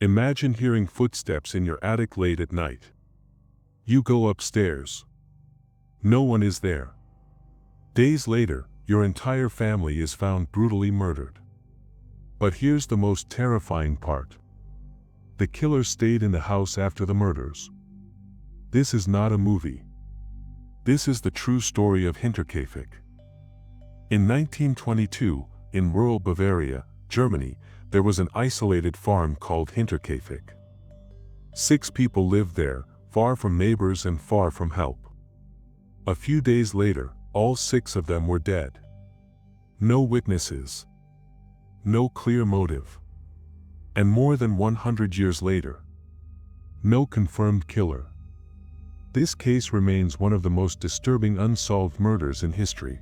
Imagine hearing footsteps in your attic late at night. You go upstairs. No one is there. Days later, your entire family is found brutally murdered. But here's the most terrifying part. The killer stayed in the house after the murders. This is not a movie. This is the true story of Hinterkaifeck. In 1922, in rural Bavaria, Germany, there was an isolated farm called Hinterkaifeck. 6 people lived there, far from neighbors and far from help. A few days later, all 6 of them were dead. No witnesses. No clear motive. And more than 100 years later, no confirmed killer. This case remains one of the most disturbing unsolved murders in history.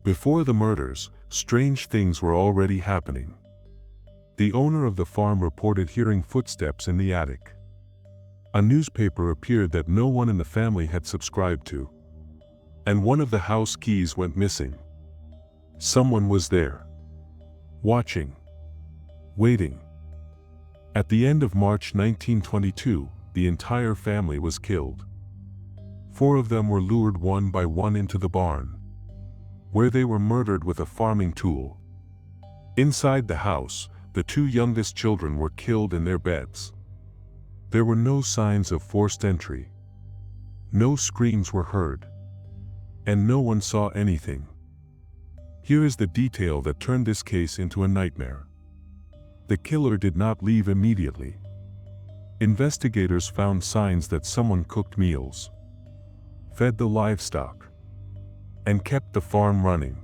Before the murders, strange things were already happening. The owner of the farm reported hearing footsteps in the attic. A newspaper appeared that no one in the family had subscribed to. And one of the house keys went missing. Someone was there. Watching. Waiting. At the end of March 1922, the entire family was killed. 4 of them were lured one by one into the barn, where they were murdered with a farming tool. Inside the house, the 2 youngest children were killed in their beds. There were no signs of forced entry. No screams were heard. And no one saw anything. Here is the detail that turned this case into a nightmare. The killer did not leave immediately. Investigators found signs that someone cooked meals, fed the livestock, and kept the farm running.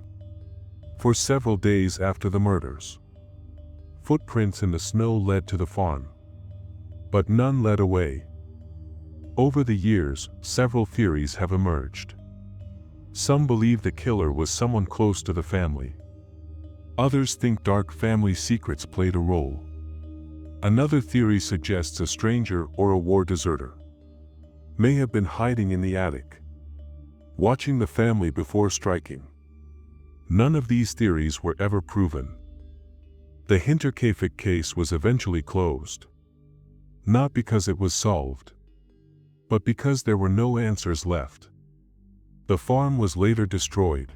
For several days after the murders, footprints in the snow led to the farm, but none led away. Over the years, several theories have emerged. Some believe the killer was someone close to the family. Others think dark family secrets played a role. Another theory suggests a stranger or a war deserter may have been hiding in the attic, watching the family before striking. None of these theories were ever proven. The Hinterkaifeck case was eventually closed. Not because it was solved, but because there were no answers left. The farm was later destroyed.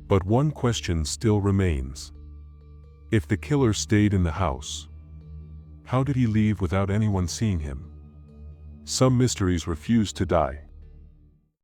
But one question still remains. If the killer stayed in the house, how did he leave without anyone seeing him? Some mysteries refuse to die.